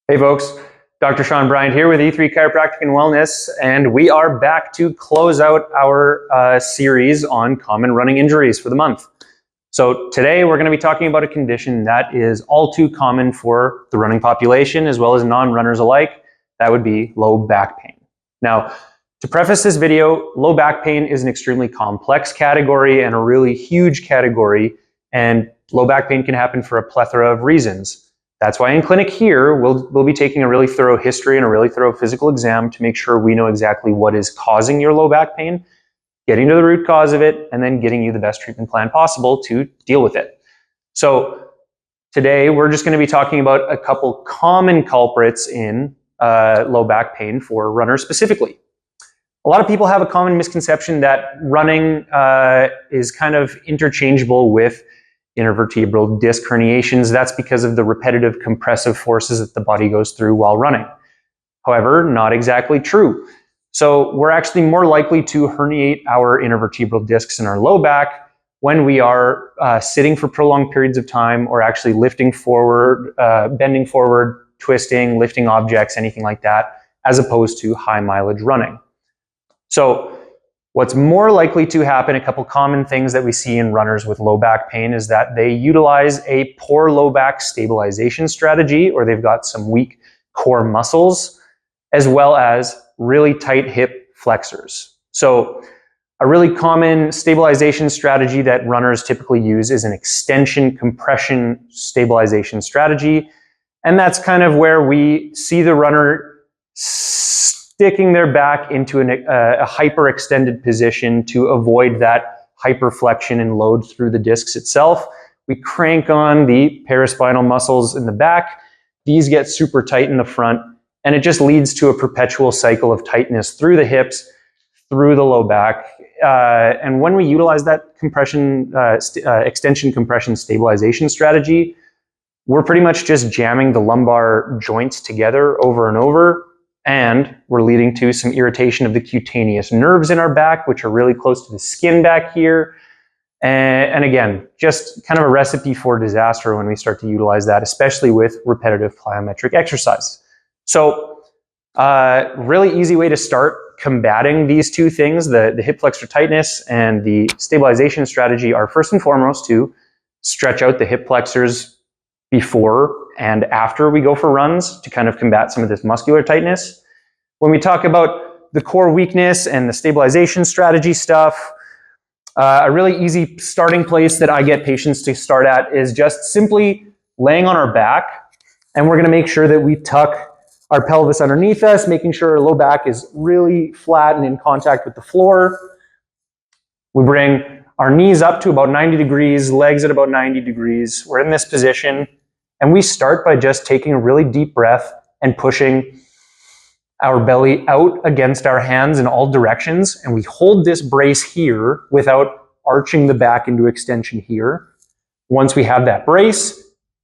Hey folks, Dr. Sean Bryant here with E3 Chiropractic and Wellness, and we are back to close out our series on common running injuries for the month. So today we're going to be talking about a condition that is all too common for the running population as well as non-runners alike. That would be low back pain. Now, to preface this video, low back pain is an extremely complex category and a really huge category, and low back pain can happen for a plethora of reasons. That's why in clinic here, we'll be taking a really thorough history and a really thorough physical exam to make sure we know exactly what is causing your low back pain, getting to the root cause of it, and then getting you the best treatment plan possible to deal with it. So today, we're just going to be talking about a couple common culprits in low back pain for runners specifically. A lot of people have a common misconception that running is kind of interchangeable with intervertebral disc herniations. That's because of the repetitive compressive forces that the body goes through while running. However, not exactly true. So we're actually more likely to herniate our intervertebral discs in our low back when we are sitting for prolonged periods of time or actually lifting forward, bending forward, twisting, lifting objects, anything like that, as opposed to high mileage running. So what's more likely to happen, a couple common things that we see in runners with low back pain, is that they utilize a poor low back stabilization strategy, or they've got some weak core muscles, as well as really tight hip flexors. So a really common stabilization strategy that runners typically use is an extension compression stabilization strategy. And that's kind of where we see the runner sticking their back into a hyperextended position to avoid that hyperflexion and load through the discs itself. We crank on the paraspinal muscles in the back. These get super tight in the front, and it just leads to a perpetual cycle of tightness through the hips, through the low back. And when we utilize that extension compression stabilization strategy, we're pretty much just jamming the lumbar joints together over and over. And we're leading to some irritation of the cutaneous nerves in our back, which are really close to the skin back here. And again, just kind of a recipe for disaster when we start to utilize that, especially with repetitive plyometric exercise. So really easy way to start combating these two things, the hip flexor tightness and the stabilization strategy, are first and foremost to stretch out the hip flexors before and after we go for runs to kind of combat some of this muscular tightness. When we talk about the core weakness and the stabilization strategy stuff, a really easy starting place that I get patients to start at is just simply laying on our back, and we're going to make sure that we tuck our pelvis underneath us, making sure our low back is really flat and in contact with the floor. We bring our knees up to about 90 degrees, legs at about 90 degrees. We're in this position, and we start by just taking a really deep breath and pushing our belly out against our hands in all directions. And we hold this brace here without arching the back into extension here. Once we have that brace,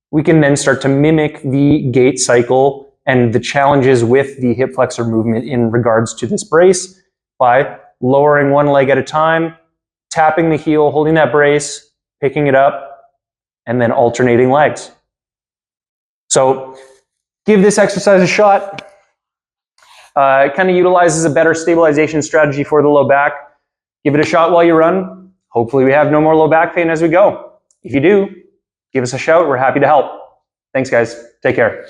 we can then start to mimic the gait cycle and the challenges with the hip flexor movement in regards to this brace by lowering one leg at a time, tapping the heel, holding that brace, picking it up, and then alternating legs. So give this exercise a shot. It kind of utilizes a better stabilization strategy for the low back. Give it a shot while you run. Hopefully we have no more low back pain as we go. If you do, give us a shout. We're happy to help. Thanks, guys. Take care.